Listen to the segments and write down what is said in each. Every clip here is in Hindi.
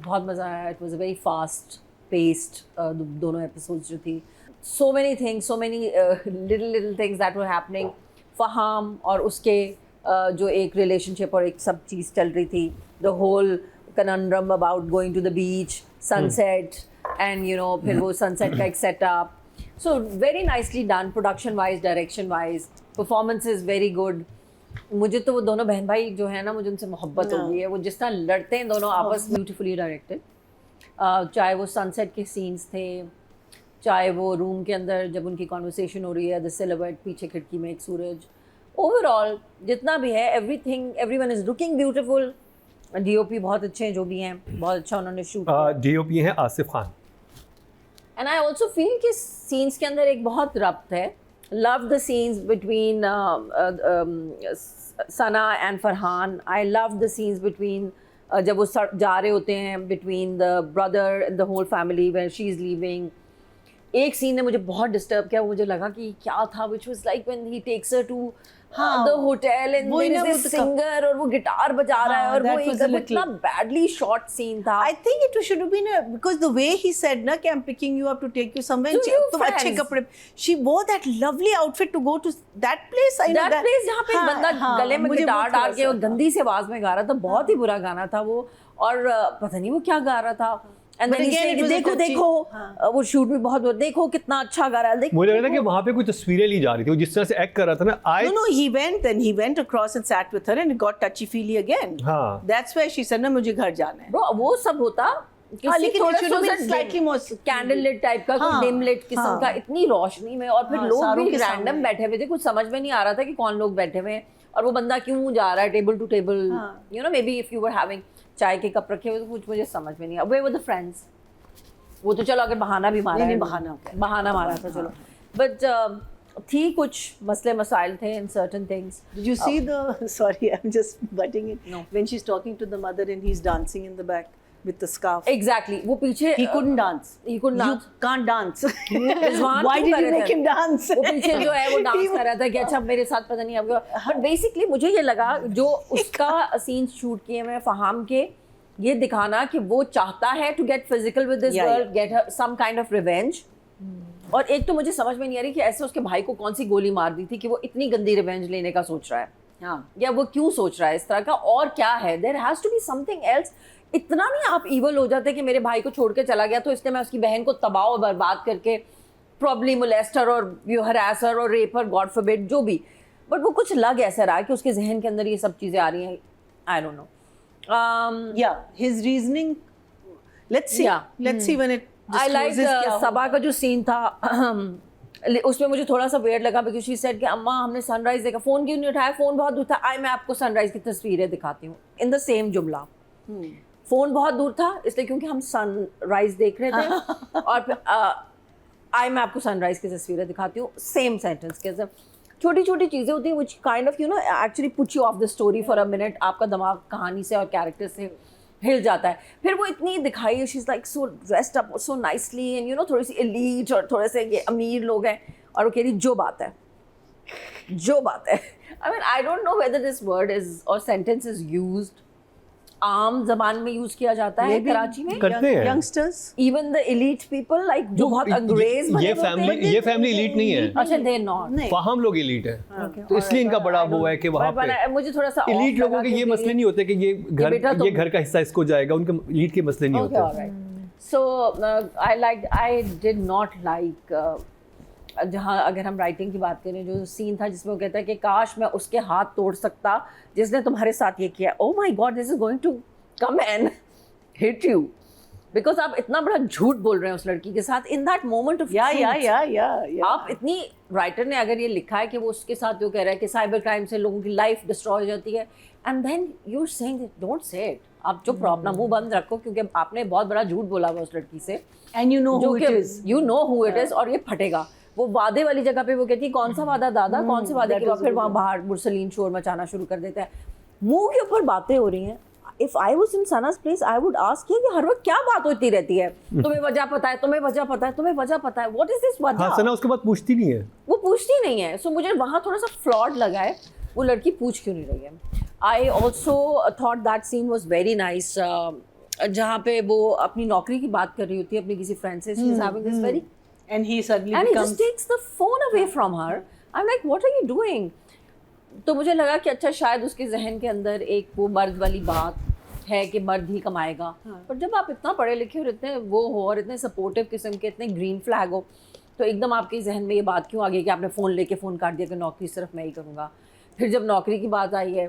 बहुत मज़ा आया. It was a very fast paced दोनों एपिसोड्स जो थी. So many things, so many little things that were happening. Faham और उसके जो एक रिलेशनशिप और एक सब चीज़ चल रही थी, the whole conundrum about going to the beach, sunset, and you know, फिर वो sunset का एक setup. So very nicely done, production wise, direction wise, performance is very good. मुझे तो वो दोनों बहन भाई जो है ना, मुझे उनसे मोहब्बत हो गई है. वो जिस तरह लड़ते हैं दोनों आपस में, ब्यूटीफुली डायरेक्टेड. चाहे वो सनसेट के सीन्स थे, चाहे वो रूम के अंदर जब उनकी कॉन्वर्सेशन हो रही है, द सिलुएट पीछे खिड़की में एक सूरज. ओवरऑल जितना भी है, everything, everyone is looking beautiful. DOP बहुत अच्छे हैं जो भी हैं, बहुत अच्छा उन्होंने शूट किया. डीओपी हैं Asif Khan. And I also feel कि सीन्स के अंदर एक बहुत रब्त है. Love the scenes between Sana and Farhan. I love the scenes between जब वो जा रहे होते हैं, between the brother and the whole family when she is leaving. एक सीन ने मुझे बहुत डिस्टर्ब किया. मुझे लगा कि क्या था, which was like when he takes her to the hotel and there is this singer और वो गिटार बजा रहा है, और वो एक इतना बैडली शॉट सीन था. I think it should have been because the way he said na कि I'm picking you up to take you somewhere, तुम अच्छे कपड़े. She wore that lovely outfit to go to that place. I know that place जहाँ पे एक बंदा गले में गिटार डाल के और गंदी सी आवाज में गा रहा था. बहुत ही बुरा गाना था वो, और पता नहीं वो क्या गा रहा था. And then देखो देखो वो शूट भी बहुत, देखो कितना अच्छा गा रहा है. मुझे लग रहा है कि वहाँ पे कुछ तस्वीरें ली जा रही थी. वो जिस तरह से एक्ट कर रहा था ना, No, he went across and sat with her and it got touchy feely again. हाँ. That's why she said ना मुझे घर जाना है. Bro, वो सब होता. लेकिन थोड़ा सा slightly more candle lit type का, कोई डिम लिट किस्म का, इतनी रोशनी में, और फिर लोग भी रैंडम बैठे हुए थे. कुछ समझ में नहीं आ रहा था कि कौन लोग बैठे हुए हैं और वो बंदा क्यों जा रहा है table to table. You know, maybe if you were having चाय के कप रखे हुए तो कुछ मुझे समझ में नहीं आया. वे वर द फ्रेंड्स. वो तो चलो अगर बहाना भी मारा है, बहाना मारा था चलो, बट थी कुछ मसले मसाइल थे in certain things. Did you see the sorry I'm just butting it. No. When she's talking to the mother and he's dancing in the back with the scarf. Exactly. वो पीछे he couldn't dance. He couldn't dance. You can't dance. Why did you make him dance? वो पीछे जो है वो डांस कर रहा था कि अच्छा मेरे साथ पता नहीं आपको. But basically मुझे ये लगा जो उसका सीन शूट किए मैं फहाम के, ये दिखाना कि वो चाहता है to get physical with this girl, get her some kind of revenge. और एक तो मुझे समझ में नहीं आ रही कि ऐसे उसके भाई को कौन सी गोली मार दी थी कि वो इतनी गंदी रिवेंज लेने का सोच रहा है. हाँ, या वो क्यों सोच रहा है इस तरह का, और क्या है. There has to be something else. इतना नहीं आप इवल हो जाते कि मेरे भाई को छोड़ के चला गया तो इसलिए मैं उसकी बहन को तबाह और बर्बाद करके प्रॉब्ली मोलेस्टर और हरासर और रेपर, गॉड फॉरबिड, जो भी. बट वो कुछ लग ऐसा रहा कि उसके जहन के अंदर ये सब चीज़ें आ रही हैं. I don't know. Yeah, his reasoning. Let's see when it. I like सबा का जो सीन था उसमें मुझे थोड़ा सा weird लगा because she said कि अम्मा हमने सनराइज देखा, फोन क्यों नहीं उठाया, फोन बहुत दूर था. मैं आपको सनराइज की तस्वीरें दिखाती हूँ. इन द सेम जुमला. फोन बहुत दूर था इसलिए क्योंकि हम सनराइज देख रहे थे और फिर मैं आपको सनराइज की तस्वीरें दिखाती हूँ. सेम सेंटेंस के अंदर छोटी छोटी चीज़ें होती हैं which kind of you know actually put you off the story for a minute. आपका दिमाग कहानी से और कैरेक्टर से हिल जाता है. फिर वो इतनी दिखाई, she is like so dressed up so nicely and you know थोड़ी सी एलीट और थोड़े से ये अमीर लोग हैं, और वो कह रही जो बात है. I mean I don't know whether this word is or sentence is used आम जबान में यूज किया जाता है कराची में. करते हैं youngsters, even the elite people like जो बहुत अंग्रेज बने ये फैमिली एलीट नहीं है. अच्छा, दे नॉट. हम लोग एलीट है तो इसलिए इनका बड़ा वो है कि वहाँ पे मुझे थोड़ा सा एलीट लोगों के ये मसले नहीं होते कि ये घर का हिस्सा इसको जाएगा. उनके एलीट के मसले नहीं होते. सो आई डिड नॉट लाइक जहाँ अगर हम राइटिंग की बात करें, जो सीन था जिसमें वो कहता है कि काश मैं उसके हाथ तोड़ सकता जिसने तुम्हारे साथ ये किया. Oh my God, this is going to come and hit you because आप इतना बड़ा झूठ बोल रहे हैं उस लड़की के साथ इन दैट मोमेंट ऑफ आप इतनी राइटर ने अगर ये लिखा है कि वो उसके साथ जो कह रहा है कि साइबर क्राइम से लोगों की लाइफ डिस्ट्रॉय हो जाती है, and then you are saying don't say it. आप चुप रहो, अपना मुंह बंद रखो क्योंकि आपने बहुत बड़ा झूठ बोला हुआ उस लड़की से. And you know who it is और ये फटेगा. वो वादे वाली जगह पे वो कहती है कौन सा वादा दादा, कौन से वादे के बाद फिर वहाँ बाहर मुरसलीन शोर मचाना शुरू कर देता है. मुंह के ऊपर बातें हो रही हैं. इफ आई वाज इन सना's प्लेस आई वुड आस्क कि हर वक्त क्या बात होती रहती है, तुम्हें वजह पता है, तुम्हें वजह पता है, तुम्हें वजह पता है, व्हाट इज दिस वजह. हाँ, सना उसके बाद पूछती नहीं है, वो पूछती नहीं है. सो मुझे वहाँ थोड़ा सा फ्लॉड लगा है, वो लड़की पूछ क्यों नहीं रही है. I also thought that scene was very nice. जहाँ पे वो अपनी नौकरी की बात कर रही होती है अपनी किसी फ्रेंड से, she is having this very And he suddenly and he becomes just takes the phone away from her. I'm like, what are you doing? तो मुझे लगा कि अच्छा शायद उसके जहन के अंदर एक वो मर्द वाली बात है कि मर्द ही कमाएगा, पर जब आप इतना पढ़े लिखे और इतने वो हो और इतने सपोर्टिव किस्म के, इतने ग्रीन फ्लैग हो, तो एकदम आपके जहन में ये बात क्यों आ गई कि आपने फ़ोन लेके फ़ोन काट दिया कि नौकरी सिर्फ मैं ही करूँगा। फिर जब नौकरी की बात आई है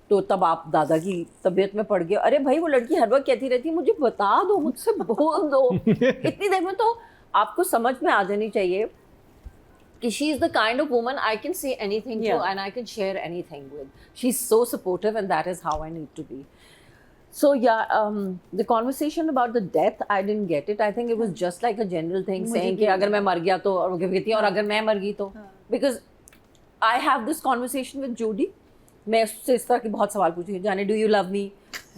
तो तब आप दादा की तबीयत में पड़ गए। अरे भाई वो लड़की हर वक्त कहती रहती है मुझे बता दो, मुझसे बोल दो। इतनी देर में तो आपको समझ में आ जानी चाहिए कि she is the kind of woman I can say anything to and I can share anything with. She's so supportive and that is how I need to be. So yeah, the conversation about the death, I didn't get it. I think it was just like a general thing saying कि अगर मैं मर गया तो, और वो कहती है और अगर मैं मर गई तो, because I have this conversation with Jody. मैं उससे इस तरह के बहुत सवाल पूछी, जाने do you love me?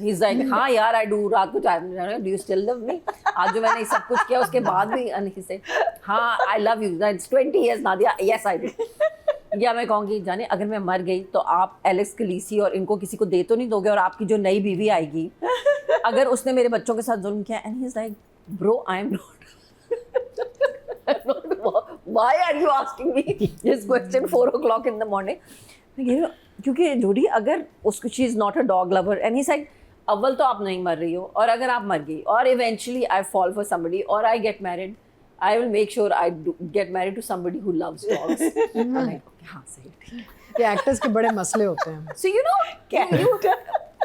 He's like हाँ यार I do. रात को चाय do you still love me? आज जो मैंने सब कुछ किया उसके बाद भी, and he said हाँ I love you. It's 20 years Nadia. Yes I do. या मैं कहूँगी जाने अगर मैं मर गई तो आप एलेक्स कलीसी और इनको किसी को दे तो नहीं दोगे, और आपकी जो नई बीवी आएगी अगर उसने मेरे बच्चों के साथ जुल्म किया, and he's like bro I am not. Why are you asking me this question 4 o'clock in the morning? क्योंकि जोड़ी अगर उसको she is not a dog lover, and he said अव्वल तो आप नहीं मर रही हो, और अगर आप मर गई और eventually I fall for somebody और I get married, I will make sure I get married to somebody who loves dogs. हाँ सही, ये एक्टर्स के बड़े मसले होते हैं। सो यू नो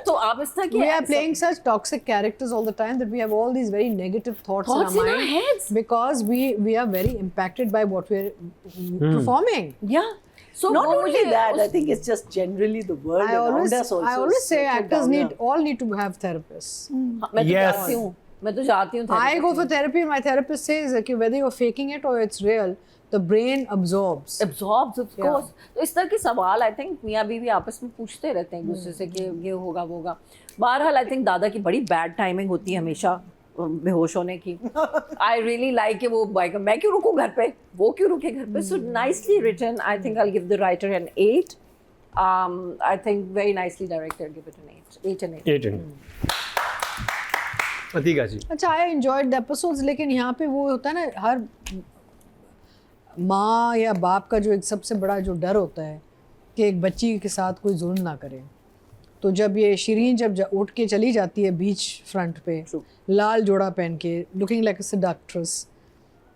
तो आप इस तरह की we are playing such toxic characters all the time that we have all these very negative thoughts in our mind heads because we are very impacted by what we're performing. Yeah. So not only that, I think it's just generally the world around us also. I always say actors need to have therapists. मैं तो जाती हूँ, मैं तो जाती हूँ। I go for therapy. My therapist says that whether you're faking it or it's real, the brain absorbs. Absorbs, of course. तो इस तरह के सवाल I think मियाँ बीवी आपस में पूछते रहते हैं एक दूसरे से कि ये होगा वो होगा। बहरहाल I think दादा की बड़ी बैड टाइमिंग होती है हमेशा बेहोश होने की। I really like वो मैं क्यों रुकूं घर पे, वो क्यों रुके घर पे। So nicely written. I think I'll give the writer an 8. I think very nicely directed. Give it an 8. 8 and 8. 8 and 8. Atika जी। अच्छा, I enjoyed the episodes, लेकिन यहाँ पे वो होता है ना, हर माँ या बाप का जो एक सबसे बड़ा जो डर होता है कि एक बच्ची के साथ कोई जुल्म ना करे। तो जब ये शिरीन जब उठ के चली जाती है बीच फ्रंट पे लाल जोड़ा पहन के, लुकिंग लाइक अ सेडक्ट्रेस,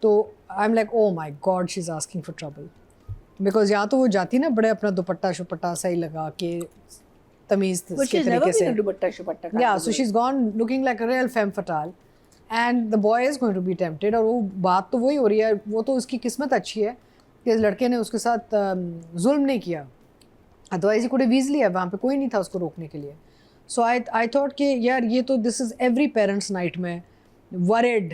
तो I am like oh my God she is asking for trouble, because या तो वो जाती ना बड़े अपना दुपट्टा शुपट्टा सही लगा के तमीज़ के तरीके से, या so she is gone looking like a real femme fatale, and the boy is going to be tempted. और वो बात तो वही हो रही है, वो तो उसकी किस्मत अच्छी है कि इस लड़के ने उसके साथ जुल्म नहीं किया, otherwise he could have easily है, वहाँ पे कोई नहीं था उसको रोकने के लिए। सो आई थॉट कि यार ये तो this is every parents nightmare, worried